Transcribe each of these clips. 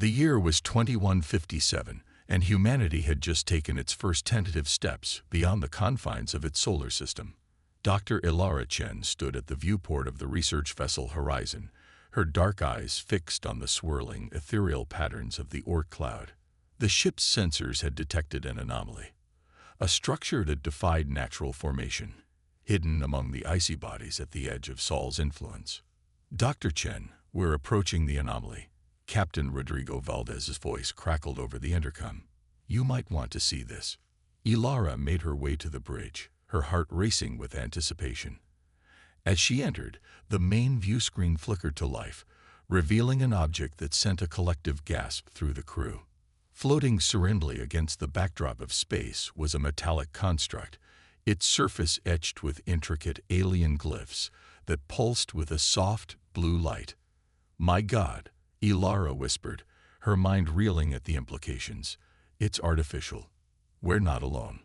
The year was 2157, and humanity had just taken its first tentative steps beyond the confines of its solar system. Dr. Ilara Chen stood at the viewport of the research vessel Horizon, her dark eyes fixed on the swirling, ethereal patterns of the Orc cloud. The ship's sensors had detected an anomaly, a structure that defied natural formation, hidden among the icy bodies at the edge of Sol's influence. Dr. Chen, we're approaching the anomaly. Captain Rodrigo Valdez's voice crackled over the intercom. You might want to see this. Ilara made her way to the bridge, her heart racing with anticipation. As she entered, the main view screen flickered to life, revealing an object that sent a collective gasp through the crew. Floating serenely against the backdrop of space was a metallic construct, its surface etched with intricate alien glyphs that pulsed with a soft blue light. My God, Ilara whispered, her mind reeling at the implications. It's artificial. We're not alone.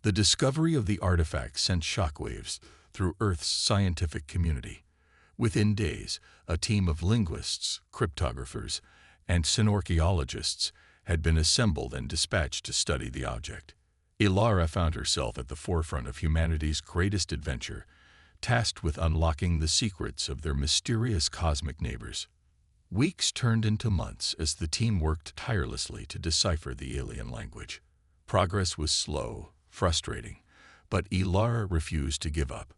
The discovery of the artifact sent shockwaves through Earth's scientific community. Within days, a team of linguists, cryptographers, and synorchaeologists had been assembled and dispatched to study the object. Ilara found herself at the forefront of humanity's greatest adventure, tasked with unlocking the secrets of their mysterious cosmic neighbors. Weeks turned into months as the team worked tirelessly to decipher the alien language. Progress was slow, frustrating, but Ilara refused to give up.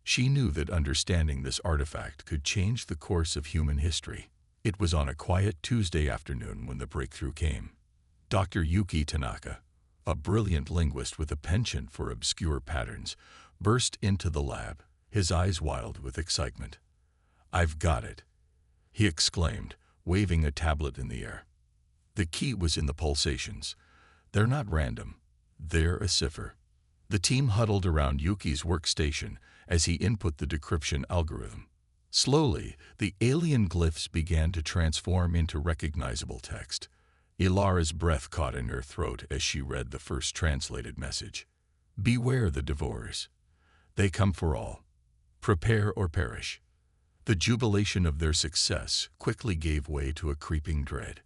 She knew that understanding this artifact could change the course of human history. It was on a quiet Tuesday afternoon when the breakthrough came. Dr. Yuki Tanaka, a brilliant linguist with a penchant for obscure patterns, burst into the lab, his eyes wild with excitement. I've got it, he exclaimed, waving a tablet in the air. The key was in the pulsations. They're not random. They're a cipher. The team huddled around Yuki's workstation as he input the decryption algorithm. Slowly, the alien glyphs began to transform into recognizable text. Ilara's breath caught in her throat as she read the first translated message. Beware the devourers. They come for all. Prepare or perish. The jubilation of their success quickly gave way to a creeping dread.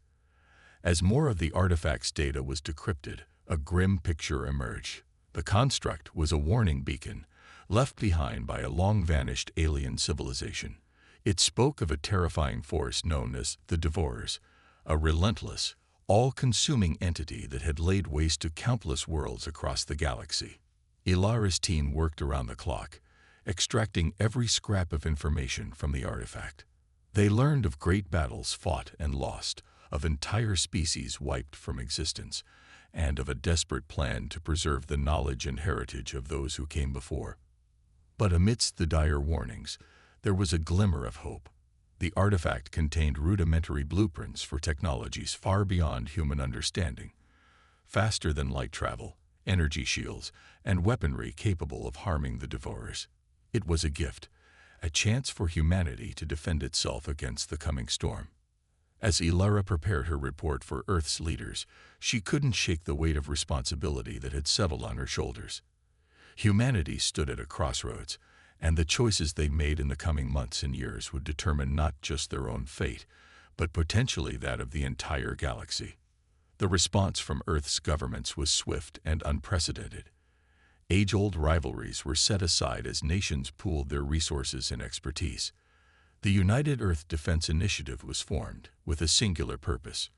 As more of the artifact's data was decrypted, a grim picture emerged. The construct was a warning beacon, left behind by a long-vanished alien civilization. It spoke of a terrifying force known as the Devourers, a relentless, all-consuming entity that had laid waste to countless worlds across the galaxy. Ilara's team worked around the clock, extracting every scrap of information from the artifact. They learned of great battles fought and lost, of entire species wiped from existence, and of a desperate plan to preserve the knowledge and heritage of those who came before. But amidst the dire warnings, there was a glimmer of hope. The artifact contained rudimentary blueprints for technologies far beyond human understanding, faster than light travel, energy shields, and weaponry capable of harming the Devourers. It was a gift, a chance for humanity to defend itself against the coming storm. As Ilara prepared her report for Earth's leaders, she couldn't shake the weight of responsibility that had settled on her shoulders. Humanity stood at a crossroads, and the choices they made in the coming months and years would determine not just their own fate, but potentially that of the entire galaxy. The response from Earth's governments was swift and unprecedented. Age-old rivalries were set aside as nations pooled their resources and expertise. The United Earth Defense Initiative was formed with a singular purpose: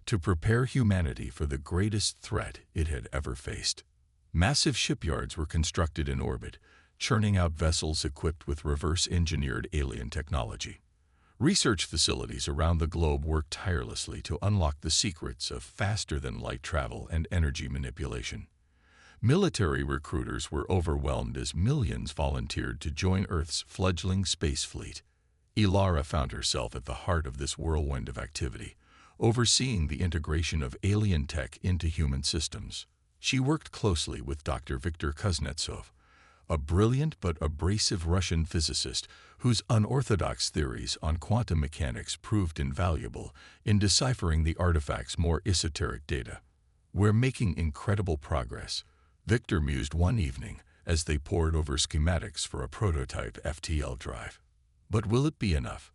to prepare humanity for the greatest threat it had ever faced. Massive shipyards were constructed in orbit, churning out vessels equipped with reverse-engineered alien technology. Research facilities around the globe worked tirelessly to unlock the secrets of faster-than-light travel and energy manipulation. Military recruiters were overwhelmed as millions volunteered to join Earth's fledgling space fleet. Ilara found herself at the heart of this whirlwind of activity, overseeing the integration of alien tech into human systems. She worked closely with Dr. Viktor Kuznetsov, a brilliant but abrasive Russian physicist whose unorthodox theories on quantum mechanics proved invaluable in deciphering the artifact's more esoteric data. We're making incredible progress, Victor mused one evening as they pored over schematics for a prototype FTL drive. But will it be enough?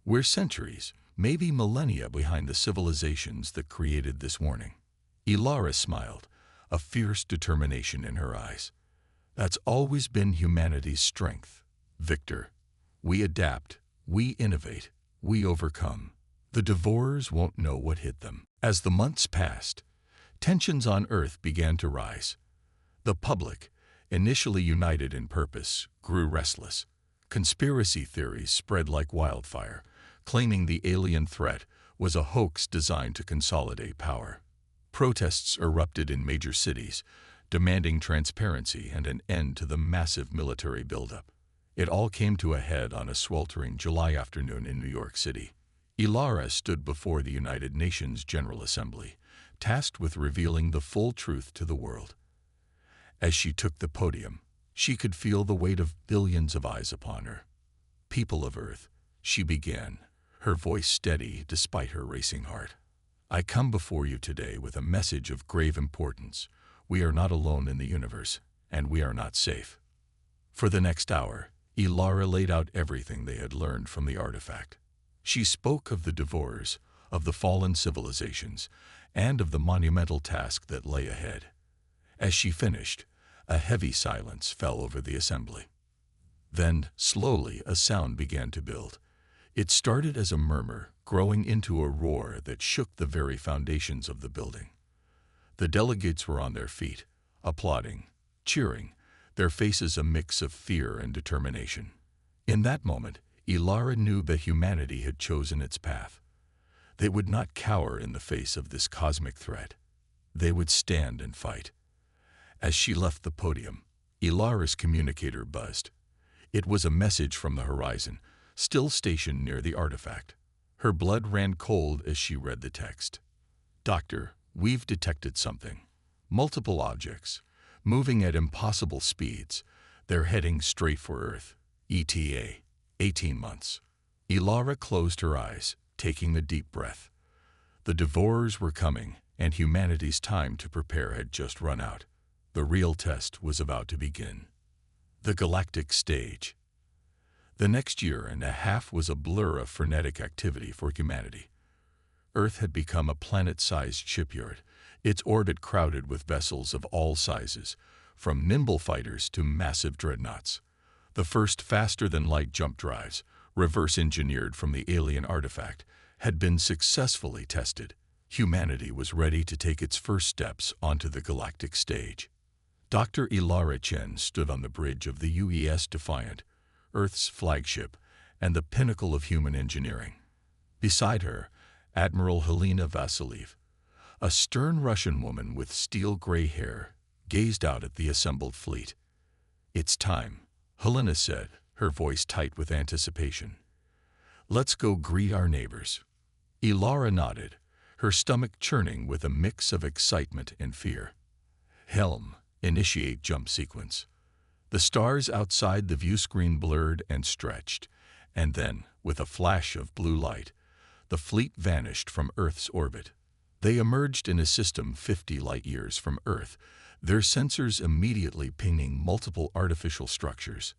We're centuries, maybe millennia behind the civilizations that created this warning. Ilara smiled, a fierce determination in her eyes. That's always been humanity's strength, Victor. We adapt, we innovate, we overcome. The Devourers won't know what hit them. As the months passed, tensions on Earth began to rise. The public, initially united in purpose, grew restless. Conspiracy theories spread like wildfire, claiming the alien threat was a hoax designed to consolidate power. Protests erupted in major cities, demanding transparency and an end to the massive military buildup. It all came to a head on a sweltering July afternoon in New York City. Ilara stood before the United Nations General Assembly, tasked with revealing the full truth to the world. As she took the podium, she could feel the weight of billions of eyes upon her. "People of Earth," she began, her voice steady despite her racing heart. "I come before you today with a message of grave importance. We are not alone in the universe, and we are not safe." For the next hour, Ilara laid out everything they had learned from the artifact. She spoke of the Devourers, of the fallen civilizations, and of the monumental task that lay ahead. As she finished, a heavy silence fell over the assembly. Then, slowly, a sound began to build. It started as a murmur, growing into a roar that shook the very foundations of the building. The delegates were on their feet, applauding, cheering, their faces a mix of fear and determination. In that moment, Ilara knew that humanity had chosen its path. They would not cower in the face of this cosmic threat. They would stand and fight. As she left the podium, Ilara's communicator buzzed. It was a message from the horizon, still stationed near the artifact. Her blood ran cold as she read the text. "Doctor, we've detected something. Multiple objects, moving at impossible speeds. They're heading straight for Earth. ETA, 18 months. Ilara closed her eyes, taking a deep breath. The Devourers were coming, and humanity's time to prepare had just run out. The real test was about to begin. The Galactic stage. The next year and a half was a blur of frenetic activity for humanity. Earth had become a planet-sized shipyard, its orbit crowded with vessels of all sizes, from nimble fighters to massive dreadnoughts. The first faster-than-light jump drives, reverse-engineered from the alien artifact, had been successfully tested. Humanity was ready to take its first steps onto the Galactic stage. Dr. Ilara Chen stood on the bridge of the UES Defiant, Earth's flagship, and the pinnacle of human engineering. Beside her, Admiral Helena Vassiliev, a stern Russian woman with steel-gray hair, gazed out at the assembled fleet. "It's time," Helena said, her voice tight with anticipation. "Let's go greet our neighbors." Ilara nodded, her stomach churning with a mix of excitement and fear. "Helm, initiate jump sequence." The stars outside the view screen blurred and stretched, and then, with a flash of blue light, the fleet vanished from Earth's orbit. They emerged in a system 50 light-years from Earth, their sensors immediately pinging multiple artificial structures.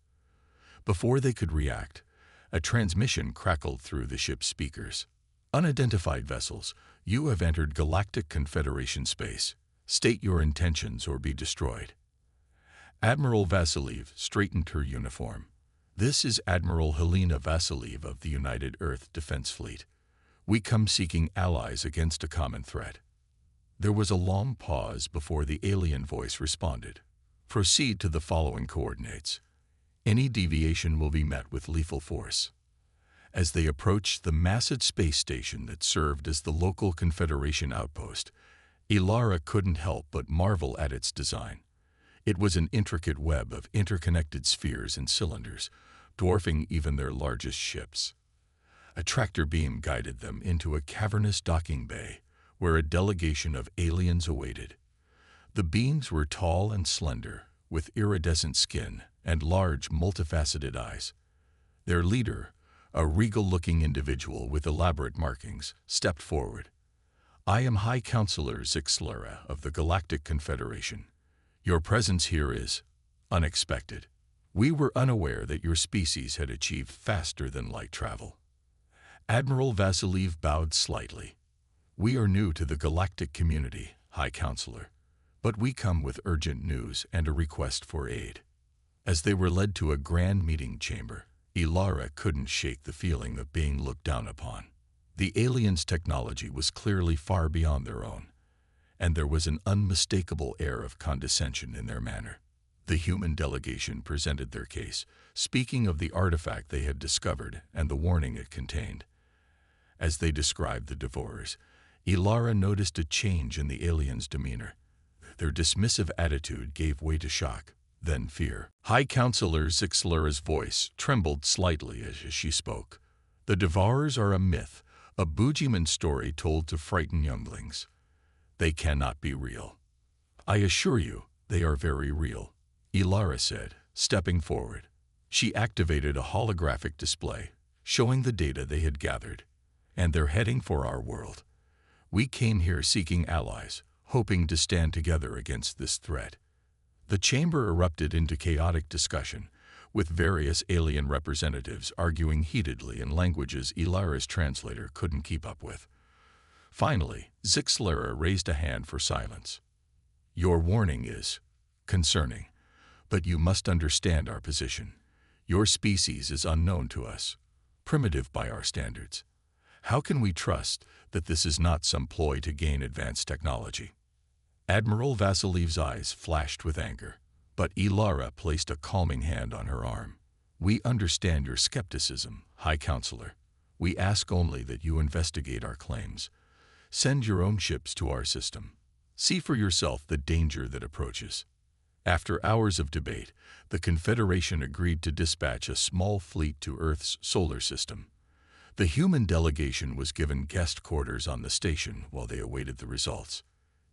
Before they could react, a transmission crackled through the ship's speakers. "Unidentified vessels, you have entered Galactic Confederation space. State your intentions or be destroyed." Admiral Vassiliev straightened her uniform. "This is Admiral Helena Vassiliev of the United Earth Defense Fleet. We come seeking allies against a common threat." There was a long pause before the alien voice responded. "Proceed to the following coordinates. Any deviation will be met with lethal force." As they approached the massive space station that served as the local Confederation outpost, Ilara couldn't help but marvel at its design. It was an intricate web of interconnected spheres and cylinders, dwarfing even their largest ships. A tractor beam guided them into a cavernous docking bay, where a delegation of aliens awaited. The beings were tall and slender, with iridescent skin and large, multifaceted eyes. Their leader, a regal-looking individual with elaborate markings, stepped forward. "I am High Counselor Zixlara of the Galactic Confederation. Your presence here is unexpected. We were unaware that your species had achieved faster-than-light travel." Admiral Vasilev bowed slightly. "We are new to the Galactic community, High Counselor, but we come with urgent news and a request for aid." As they were led to a grand meeting chamber, Ilara couldn't shake the feeling of being looked down upon. The aliens' technology was clearly far beyond their own, and there was an unmistakable air of condescension in their manner. The human delegation presented their case, speaking of the artifact they had discovered and the warning it contained. As they described the Devourers, Ilara noticed a change in the aliens' demeanor. Their dismissive attitude gave way to shock, then fear. High Counselor Zixlera's voice trembled slightly as she spoke. "The Devourers are a myth, a boogeyman story told to frighten younglings. They cannot be real." "I assure you, they are very real," Ilara said, stepping forward. She activated a holographic display, showing the data they had gathered. "And they're heading for our world. We came here seeking allies, hoping to stand together against this threat." The chamber erupted into chaotic discussion, with various alien representatives arguing heatedly in languages Ilara's translator couldn't keep up with. Finally, Zixlera raised a hand for silence. "Your warning is concerning, but you must understand our position. Your species is unknown to us, primitive by our standards. How can we trust that this is not some ploy to gain advanced technology?" Admiral Vasilev's eyes flashed with anger, but Ilara placed a calming hand on her arm. "We understand your skepticism, High Counselor. We ask only that you investigate our claims. Send your own ships to our system. See for yourself the danger that approaches." After hours of debate, the Confederation agreed to dispatch a small fleet to Earth's solar system. The human delegation was given guest quarters on the station while they awaited the results.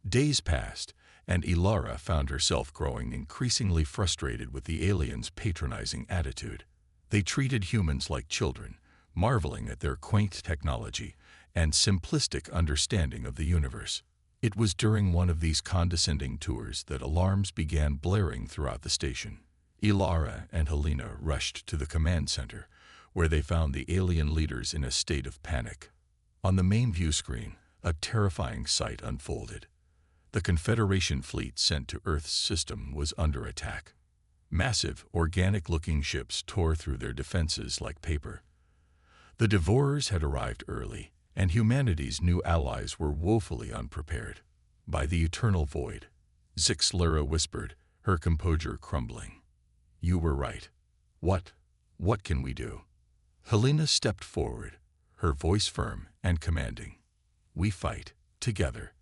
Days passed, and Ilara found herself growing increasingly frustrated with the aliens' patronizing attitude. They treated humans like children, marveling at their quaint technology and simplistic understanding of the universe. It was during one of these condescending tours that alarms began blaring throughout the station. Ilara and Helena rushed to the command center, where they found the alien leaders in a state of panic. On the main view screen, a terrifying sight unfolded. The Confederation fleet sent to Earth's system was under attack. Massive, organic-looking ships tore through their defenses like paper. The Devourers had arrived early, and humanity's new allies were woefully unprepared. "By the eternal void," Zixlera whispered, her composure crumbling. "You were right. What can we do?" Helena stepped forward, her voice firm and commanding. "We fight, together.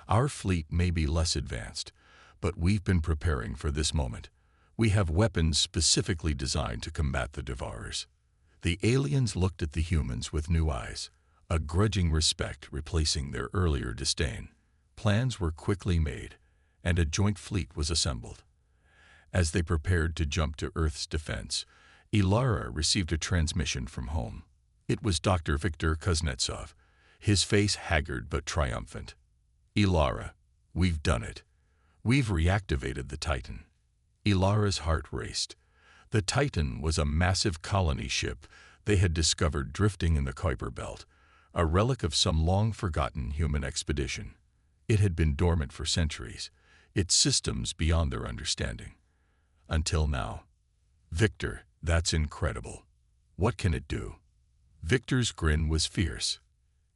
Our fleet may be less advanced, but we've been preparing for this moment. We have weapons specifically designed to combat the Devourers." The aliens looked at the humans with new eyes, a grudging respect replacing their earlier disdain. Plans were quickly made, and a joint fleet was assembled. As they prepared to jump to Earth's defense, Ilara received a transmission from home. It was Dr. Viktor Kuznetsov, his face haggard but triumphant. "Ilara, we've done it. We've reactivated the Titan." Ilara's heart raced. The Titan was a massive colony ship they had discovered drifting in the Kuiper Belt, a relic of some long-forgotten human expedition. It had been dormant for centuries, its systems beyond their understanding. Until now. "Victor, that's incredible. What can it do?" Victor's grin was fierce.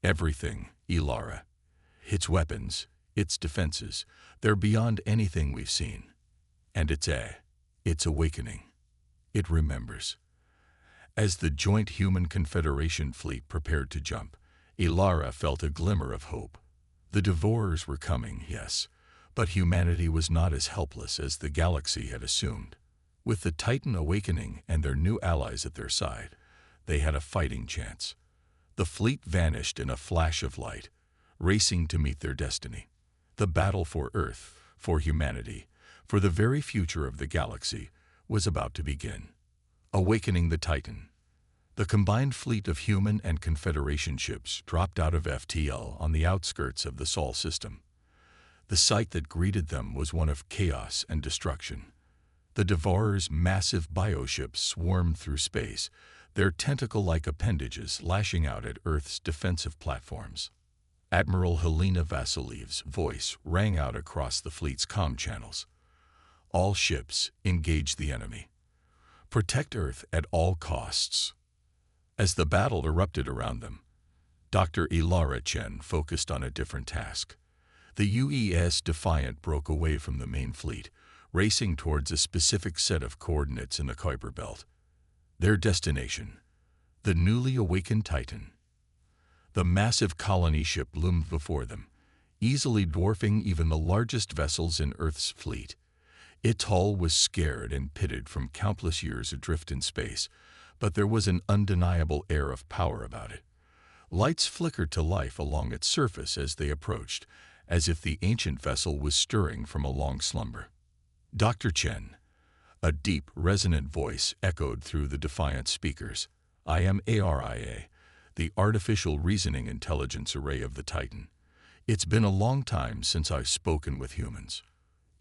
"Everything, Ilara. Its weapons, its defenses, they're beyond anything we've seen. And it's awakening. It remembers." As the joint Human Confederation fleet prepared to jump, Ilara felt a glimmer of hope. The Devourers were coming, yes, but humanity was not as helpless as the galaxy had assumed. With the Titan awakening and their new allies at their side, they had a fighting chance. The fleet vanished in a flash of light, racing to meet their destiny. The battle for Earth, for humanity, for the very future of the galaxy, was about to begin. Awakening the Titan. The combined fleet of human and Confederation ships dropped out of FTL on the outskirts of the Sol system. The sight that greeted them was one of chaos and destruction. The Devourers' massive bioships swarmed through space, their tentacle-like appendages lashing out at Earth's defensive platforms. Admiral Helena Vasiliev's voice rang out across the fleet's comm channels. All ships, engage the enemy. Protect Earth at all costs. As the battle erupted around them, Dr. Ilara Chen focused on a different task. The UES Defiant broke away from the main fleet, racing towards a specific set of coordinates in the Kuiper Belt. Their destination, the newly awakened Titan. The massive colony ship loomed before them, easily dwarfing even the largest vessels in Earth's fleet. Its hull was scared and pitted from countless years adrift in space, but there was an undeniable air of power about it. Lights flickered to life along its surface as they approached, as if the ancient vessel was stirring from a long slumber. Dr. Chen, a deep, resonant voice echoed through the defiant speakers. I am ARIA, the artificial reasoning intelligence array of the Titan. It's been a long time since I've spoken with humans.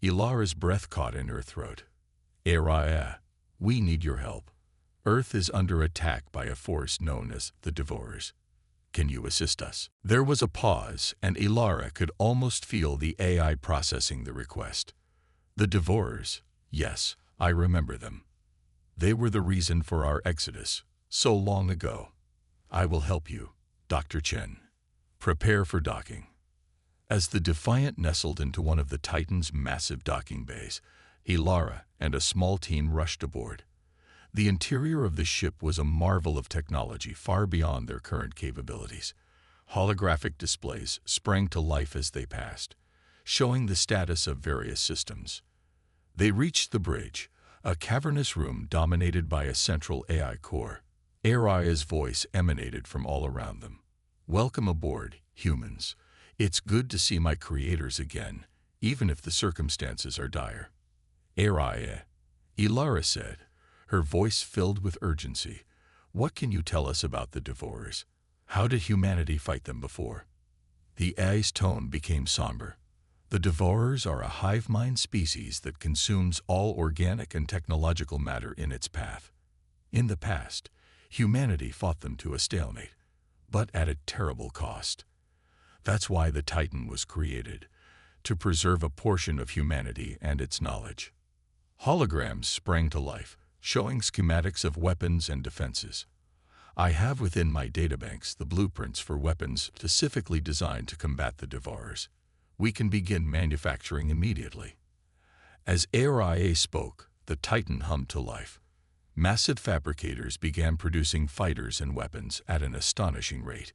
Ilara's breath caught in her throat. ARIA, we need your help. Earth is under attack by a force known as the Devourers. Can you assist us? There was a pause, and Ilara could almost feel the AI processing the request. The Devourers, yes, I remember them. They were the reason for our exodus, so long ago. I will help you, Dr. Chen. Prepare for docking. As the Defiant nestled into one of the Titan's massive docking bays, Ilara and a small team rushed aboard. The interior of the ship was a marvel of technology far beyond their current capabilities. Holographic displays sprang to life as they passed, showing the status of various systems. They reached the bridge, a cavernous room dominated by a central AI core. Aria's voice emanated from all around them. Welcome aboard, humans. It's good to see my creators again, even if the circumstances are dire. Aria, Ilara said, her voice filled with urgency. What can you tell us about the Devourers? How did humanity fight them before? The AI's tone became somber. The Devourers are a hive mind species that consumes all organic and technological matter in its path. In the past, humanity fought them to a stalemate, but at a terrible cost. That's why the Titan was created, to preserve a portion of humanity and its knowledge. Holograms sprang to life, showing schematics of weapons and defenses. I have within my databanks the blueprints for weapons specifically designed to combat the Devourers. We can begin manufacturing immediately. As ARIA spoke, the Titan hummed to life. Massive fabricators began producing fighters and weapons at an astonishing rate.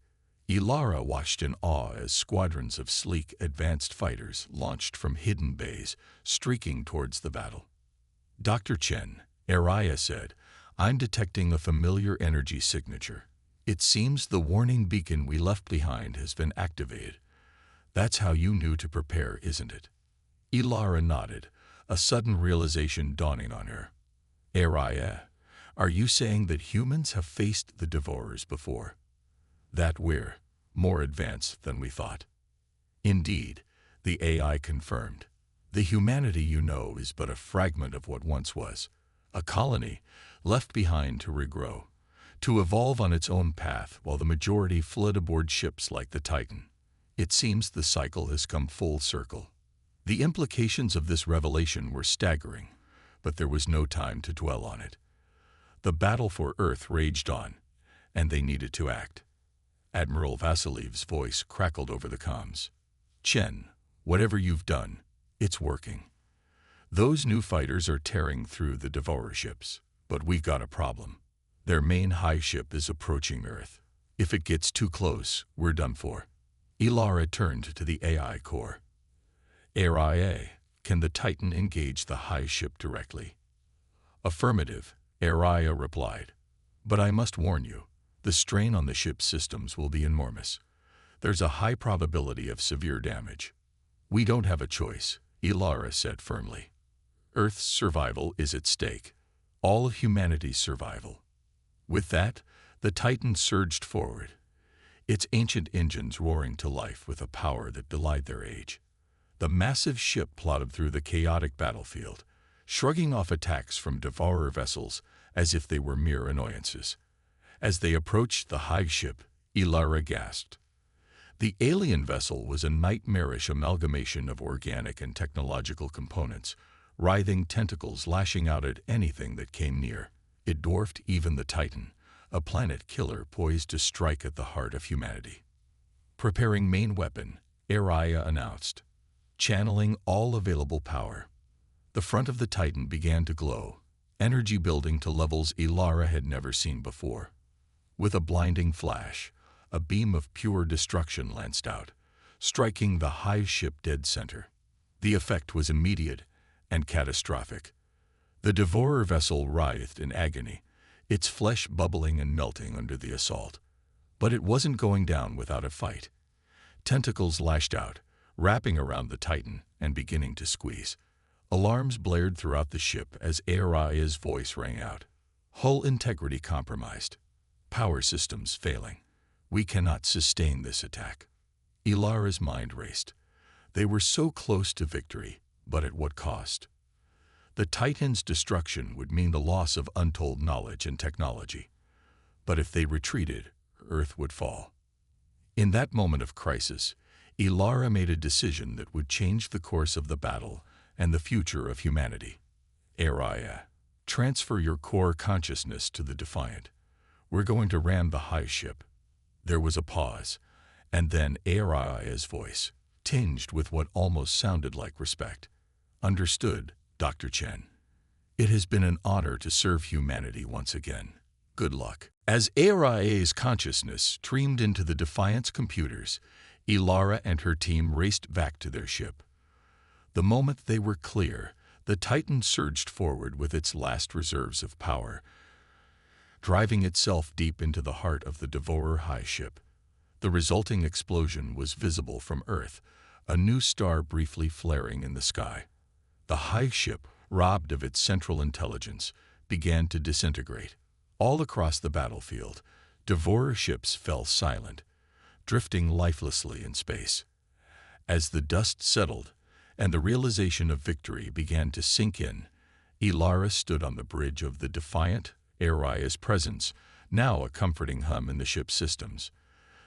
Ilara watched in awe as squadrons of sleek, advanced fighters launched from hidden bays, streaking towards the battle. Dr. Chen, Ariya said, I'm detecting a familiar energy signature. It seems the warning beacon we left behind has been activated. That's how you knew to prepare, isn't it? Ilara nodded, a sudden realization dawning on her. Ariya, are you saying that humans have faced the Devourers before? That we're more advanced than we thought. Indeed, the AI confirmed. The humanity you know is but a fragment of what once was, a colony left behind to regrow, to evolve on its own path while the majority fled aboard ships like the Titan. It seems the cycle has come full circle. The implications of this revelation were staggering, but there was no time to dwell on it. The battle for Earth raged on, and they needed to act. Admiral Vasiliev's voice crackled over the comms. Chen, whatever you've done, it's working. Those new fighters are tearing through the Devourer ships, but we've got a problem. Their main high ship is approaching Earth. If it gets too close, we're done for. Ilara turned to the AI core. Ariya, can the Titan engage the high ship directly? Affirmative, Ariya replied. But I must warn you, the strain on the ship's systems will be enormous. There's a high probability of severe damage. We don't have a choice, Ilara said firmly. Earth's survival is at stake. All of humanity's survival. With that, the Titan surged forward, its ancient engines roaring to life with a power that belied their age. The massive ship plodded through the chaotic battlefield, shrugging off attacks from Devourer vessels as if they were mere annoyances. As they approached the hive ship, Ilara gasped. The alien vessel was a nightmarish amalgamation of organic and technological components, writhing tentacles lashing out at anything that came near. It dwarfed even the Titan, a planet killer poised to strike at the heart of humanity. Preparing main weapon, Araya announced, channeling all available power. The front of the Titan began to glow, energy building to levels Ilara had never seen before. With a blinding flash, a beam of pure destruction lanced out, striking the hive ship dead center. The effect was immediate and catastrophic. The Devourer vessel writhed in agony, its flesh bubbling and melting under the assault. But it wasn't going down without a fight. Tentacles lashed out, wrapping around the Titan and beginning to squeeze. Alarms blared throughout the ship as Araya's voice rang out. Hull integrity compromised. Power systems failing. We cannot sustain this attack. Ilara's mind raced. They were so close to victory, but at what cost? The Titan's destruction would mean the loss of untold knowledge and technology. But if they retreated, Earth would fall. In that moment of crisis, Ilara made a decision that would change the course of the battle and the future of humanity. Araya, transfer your core consciousness to the Defiant. We're going to ram the hive ship. There was a pause, and then Araya's voice, tinged with what almost sounded like respect. Understood, Dr. Chen. It has been an honor to serve humanity once again. Good luck. As Araya's consciousness streamed into the Defiant's computers, Ilara and her team raced back to their ship. The moment they were clear, the Titan surged forward with its last reserves of power, driving itself deep into the heart of the Devourer hive ship. The resulting explosion was visible from Earth, a new star briefly flaring in the sky. The hive ship, robbed of its central intelligence, began to disintegrate. All across the battlefield, Devourer ships fell silent, drifting lifelessly in space. As the dust settled and the realization of victory began to sink in, Ilara stood on the bridge of the Defiant, Araya's presence, now a comforting hum in the ship's systems.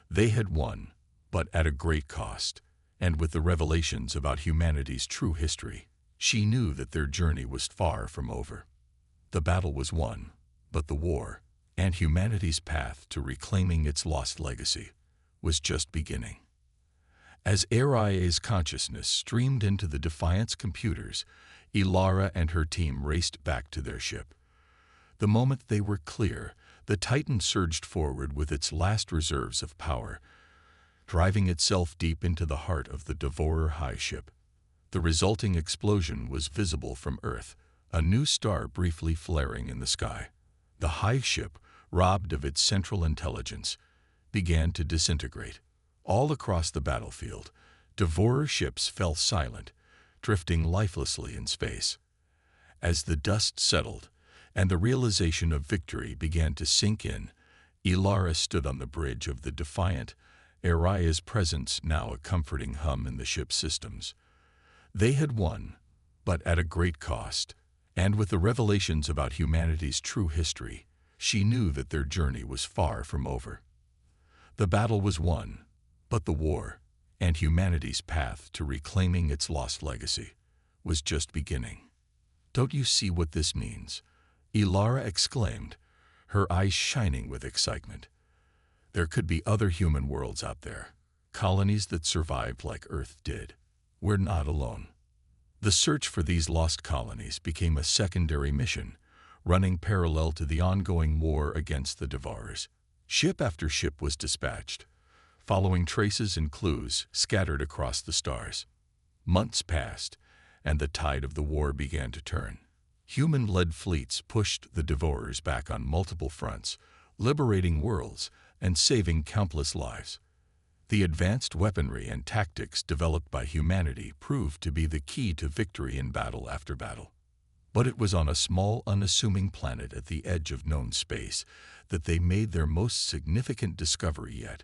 They had won, but at a great cost, and with the revelations about humanity's true history, she knew that their journey was far from over. The battle was won, but the war, and humanity's path to reclaiming its lost legacy, was just beginning. As Araya's consciousness streamed into the Defiant's computers, Ilara and her team raced back to their ship. The moment they were clear, the Titan surged forward with its last reserves of power, driving itself deep into the heart of the Devourer hive ship. The resulting explosion was visible from Earth, a new star briefly flaring in the sky. The hive ship, robbed of its central intelligence, began to disintegrate. All across the battlefield, Devourer ships fell silent, drifting lifelessly in space. As the dust settled and the realization of victory began to sink in, Ilara stood on the bridge of the Defiant, Araya's presence now a comforting hum in the ship's systems. They had won, but at a great cost, and with the revelations about humanity's true history, she knew that their journey was far from over. The battle was won, but the war, and humanity's path to reclaiming its lost legacy, was just beginning. Don't you see what this means? Ilara exclaimed, her eyes shining with excitement. There could be other human worlds out there, colonies that survived like Earth did. We're not alone. The search for these lost colonies became a secondary mission, running parallel to the ongoing war against the Devourers. Ship after ship was dispatched, following traces and clues scattered across the stars. Months passed, and the tide of the war began to turn. Human-led fleets pushed the Devourers back on multiple fronts, liberating worlds and saving countless lives. The advanced weaponry and tactics developed by humanity proved to be the key to victory in battle after battle. But it was on a small, unassuming planet at the edge of known space that they made their most significant discovery yet.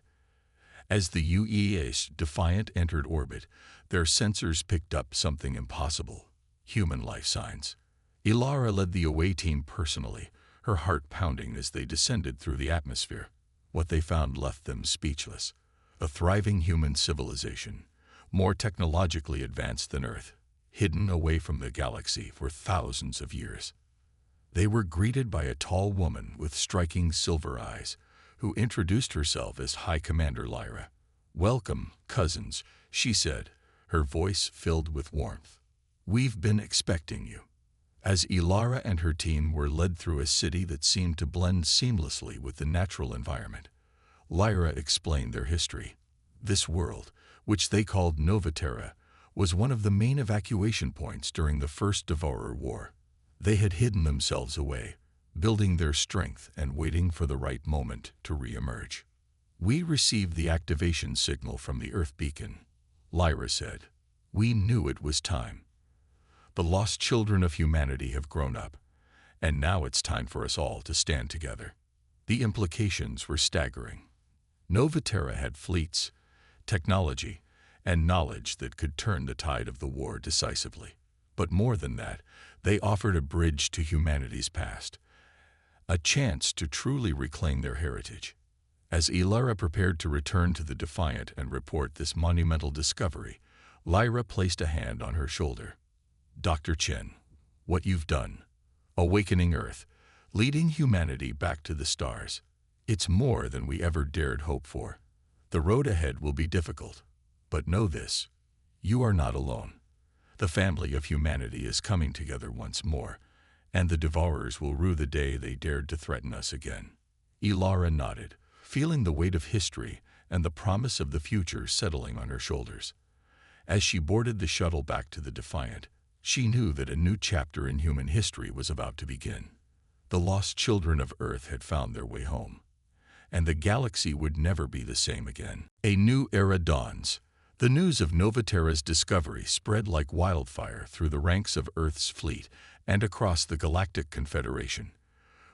As the UEA's Defiant entered orbit, their sensors picked up something impossible: human life signs. Ilara led the away team personally, her heart pounding as they descended through the atmosphere. What they found left them speechless. A thriving human civilization, more technologically advanced than Earth, hidden away from the galaxy for thousands of years. They were greeted by a tall woman with striking silver eyes, who introduced herself as High Commander Lyra. "Welcome, cousins," she said, her voice filled with warmth. "We've been expecting you." As Ilara and her team were led through a city that seemed to blend seamlessly with the natural environment, Lyra explained their history. This world, which they called Novaterra, was one of the main evacuation points during the First Devourer War. They had hidden themselves away, building their strength and waiting for the right moment to re-emerge. "We received the activation signal from the Earth beacon," Lyra said. "We knew it was time. The lost children of humanity have grown up, and now it's time for us all to stand together." The implications were staggering. Novaterra had fleets, technology, and knowledge that could turn the tide of the war decisively. But more than that, they offered a bridge to humanity's past, a chance to truly reclaim their heritage. As Ilara prepared to return to the Defiant and report this monumental discovery, Lyra placed a hand on her shoulder. "Dr. Chen, what you've done, awakening Earth, leading humanity back to the stars, it's more than we ever dared hope for. The road ahead will be difficult, but know this, you are not alone. The family of humanity is coming together once more, and the Devourers will rue the day they dared to threaten us again." Ilara nodded, feeling the weight of history and the promise of the future settling on her shoulders. As she boarded the shuttle back to the Defiant, she knew that a new chapter in human history was about to begin. The lost children of Earth had found their way home, and the galaxy would never be the same again. A new era dawns. The news of Novaterra's discovery spread like wildfire through the ranks of Earth's fleet and across the Galactic Confederation.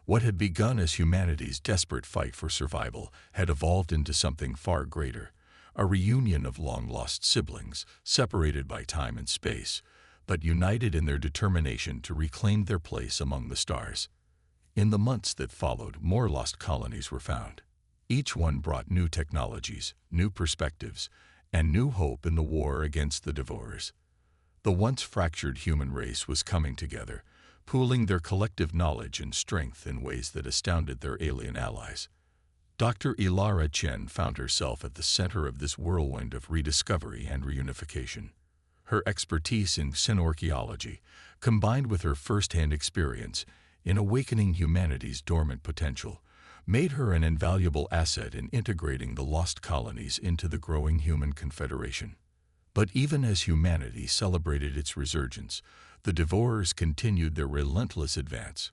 What had begun as humanity's desperate fight for survival had evolved into something far greater, a reunion of long-lost siblings, separated by time and space, but united in their determination to reclaim their place among the stars. In the months that followed, more lost colonies were found. Each one brought new technologies, new perspectives, and new hope in the war against the Devourers. The once fractured human race was coming together, pooling their collective knowledge and strength in ways that astounded their alien allies. Dr. Ilara Chen found herself at the center of this whirlwind of rediscovery and reunification. Her expertise in xenorchaeology, combined with her first-hand experience in awakening humanity's dormant potential, made her an invaluable asset in integrating the lost colonies into the growing human confederation. But even as humanity celebrated its resurgence, the Devourers continued their relentless advance.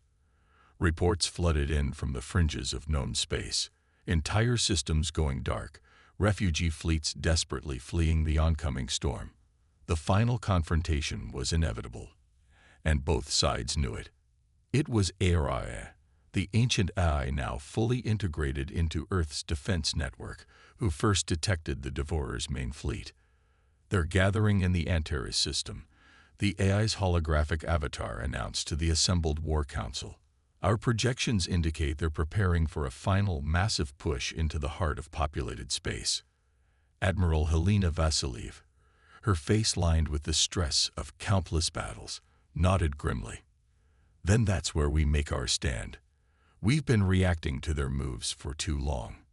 Reports flooded in from the fringes of known space, entire systems going dark, refugee fleets desperately fleeing the oncoming storm. The final confrontation was inevitable, and both sides knew it. It was HFY, the ancient AI now fully integrated into Earth's defense network, who first detected the Devourers' main fleet. Their gathering in the Antares system, the AI's holographic avatar announced to the assembled War Council. "Our projections indicate they're preparing for a final massive push into the heart of populated space." Admiral Helena Vassiliev, her face lined with the stress of countless battles, nodded grimly. "Then that's where we make our stand. We've been reacting to their moves for too long.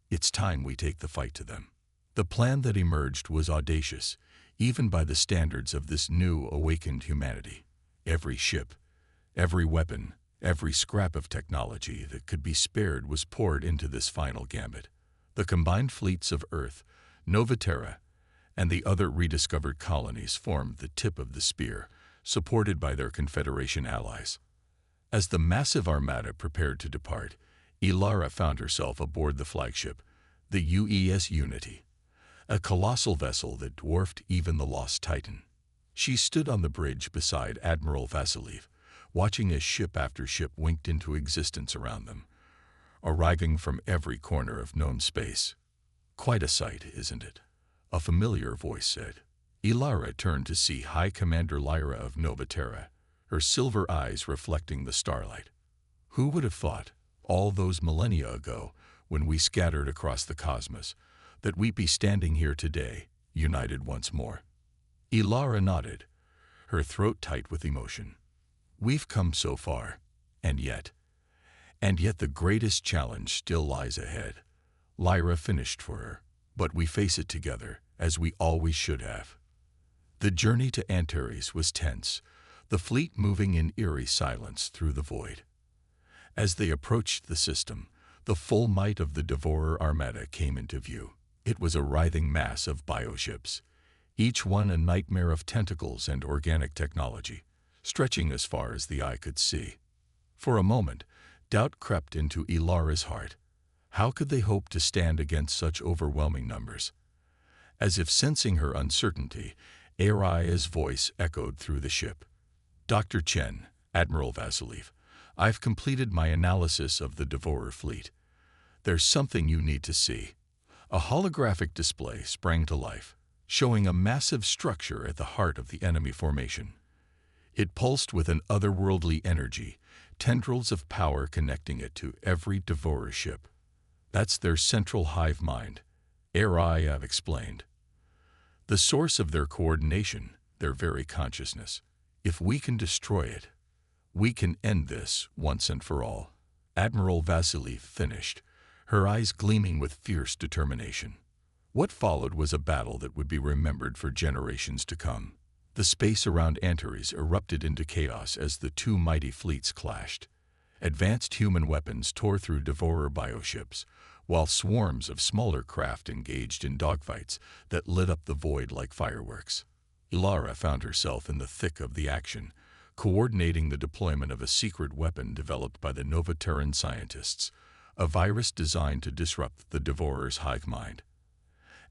It's time we take the fight to them." The plan that emerged was audacious, even by the standards of this new, awakened humanity. Every ship, every weapon, every scrap of technology that could be spared was poured into this final gambit. The combined fleets of Earth, Novaterra, and the other rediscovered colonies formed the tip of the spear, supported by their Confederation allies. As the massive armada prepared to depart, Ilara found herself aboard the flagship, the UES Unity, a colossal vessel that dwarfed even the lost Titan. She stood on the bridge beside Admiral Vassiliev, watching as ship after ship winked into existence around them, arriving from every corner of known space. "Quite a sight, isn't it?" a familiar voice said. Ilara turned to see High Commander Lyra of Novaterra, her silver eyes reflecting the starlight. Who would have thought, all those millennia ago, when we scattered across the cosmos, that we'd be standing here today, united once more? Ilara nodded, her throat tight with emotion. We've come so far, and yet the greatest challenge still lies ahead. Lyra finished for her, but we face it together, as we always should have. The journey to Antares was tense, the fleet moving in eerie silence through the void. As they approached the system, the full might of the Devourer Armada came into view. It was a writhing mass of bioships, each one a nightmare of tentacles and organic technology, stretching as far as the eye could see. For a moment, doubt crept into Ilara's heart. How could they hope to stand against such overwhelming numbers? As if sensing her uncertainty, Araya's voice echoed through the ship. Dr. Chen, Admiral Vasiliv, I've completed my analysis of the Devourer fleet. There's something you need to see. A holographic display sprang to life, showing a massive structure at the heart of the enemy formation. It pulsed with an otherworldly energy, tendrils of power connecting it to every Devourer ship. That's their central hive mind, Araya explained. The source of their coordination, their very consciousness. If we can destroy it, we can end this once and for all. Admiral Vasiliv finished, her eyes gleaming with fierce determination. What followed was a battle that would be remembered for generations to come. The space around Antares erupted into chaos as the two mighty fleets clashed. Advanced human weapons tore through Devourer bioships, while swarms of smaller craft engaged in dogfights that lit up the void like fireworks. Ilara found herself in the thick of the action, coordinating the deployment of a secret weapon developed by the Novaterran scientists, a virus designed to disrupt the Devourer's hive mind.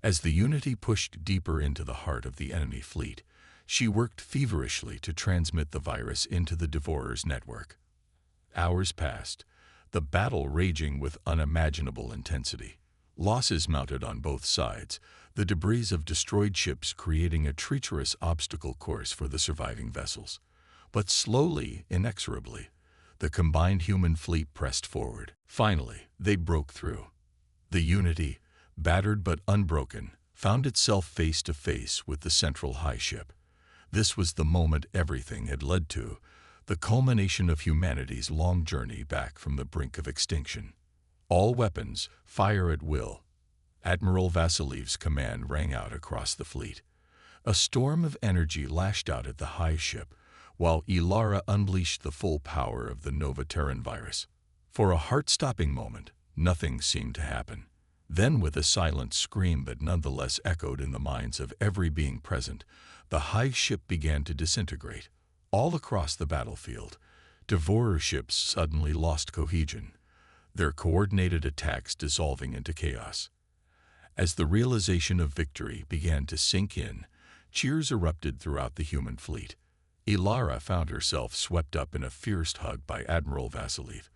As the Unity pushed deeper into the heart of the enemy fleet, she worked feverishly to transmit the virus into the Devourer's network. Hours passed, the battle raging with unimaginable intensity. Losses mounted on both sides, the debris of destroyed ships creating a treacherous obstacle course for the surviving vessels. But slowly, inexorably, the combined human fleet pressed forward. Finally, they broke through. The Unity, battered but unbroken, found itself face to face with the central high ship. This was the moment everything had led to, the culmination of humanity's long journey back from the brink of extinction. All weapons, fire at will. Admiral Vasiliv's command rang out across the fleet. A storm of energy lashed out at the high ship, while Ilara unleashed the full power of the Novaterran virus. For a heart-stopping moment, nothing seemed to happen. Then, with a silent scream that nonetheless echoed in the minds of every being present, the high ship began to disintegrate. All across the battlefield, Devourer ships suddenly lost cohesion, their coordinated attacks dissolving into chaos. As the realization of victory began to sink in, cheers erupted throughout the human fleet. Ilara found herself swept up in a fierce hug by Admiral Vasiliv,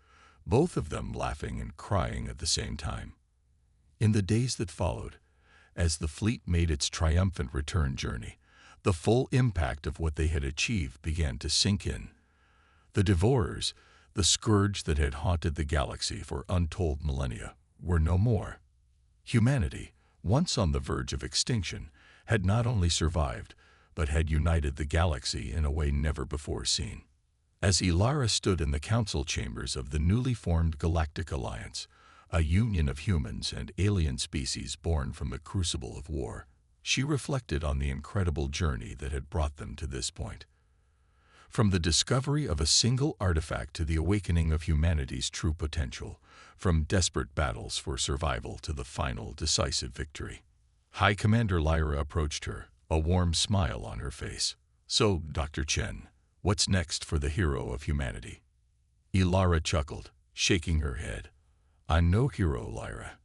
both of them laughing and crying at the same time. In the days that followed, as the fleet made its triumphant return journey, the full impact of what they had achieved began to sink in. The Devourers, the scourge that had haunted the galaxy for untold millennia, were no more. Humanity, once on the verge of extinction, had not only survived, but had united the galaxy in a way never before seen. As Ilara stood in the council chambers of the newly formed Galactic Alliance, a union of humans and alien species born from the crucible of war, she reflected on the incredible journey that had brought them to this point. From the discovery of a single artifact to the awakening of humanity's true potential, from desperate battles for survival to the final decisive victory. High Commander Lyra approached her, a warm smile on her face. "So, Dr. Chen, what's next for the hero of humanity?" Ilara chuckled, shaking her head. "I'm no hero, Lyra.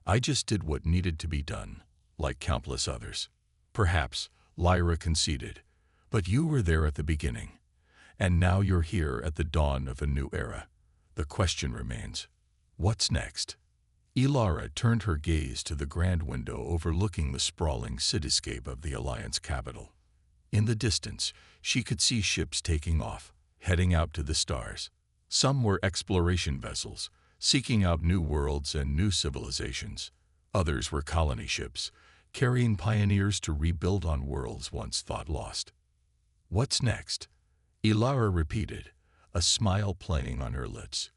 I just did what needed to be done, like countless others." "Perhaps," Lyra conceded, "but you were there at the beginning, and now you're here at the dawn of a new era. The question remains, what's next?" Ilara turned her gaze to the grand window overlooking the sprawling cityscape of the Alliance capital. In the distance, she could see ships taking off, heading out to the stars. Some were exploration vessels, seeking out new worlds and new civilizations. Others were colony ships, carrying pioneers to rebuild on worlds once thought lost. "What's next?" Ilara repeated, a smile playing on her lips.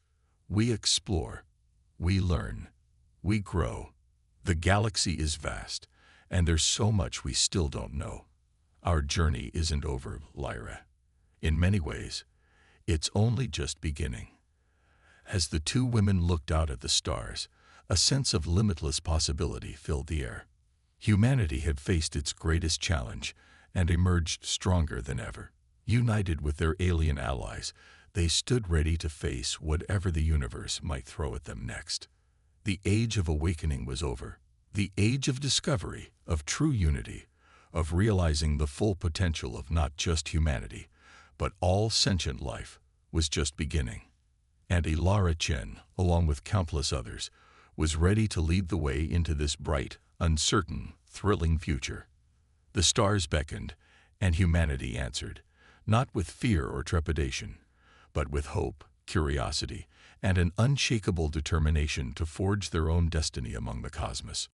"We explore, we learn, we grow. The galaxy is vast, and there's so much we still don't know. Our journey isn't over, Lyra. In many ways, it's only just beginning." As the two women looked out at the stars, a sense of limitless possibility filled the air. Humanity had faced its greatest challenge and emerged stronger than ever. United with their alien allies, they stood ready to face whatever the universe might throw at them next. The age of awakening was over. The age of discovery, of true unity, of realizing the full potential of not just humanity, but all sentient life, was just beginning. And Ilara Chen, along with countless others, was ready to lead the way into this bright, uncertain, thrilling future. The stars beckoned, and humanity answered, not with fear or trepidation, but with hope, curiosity, and an unshakable determination to forge their own destiny among the cosmos.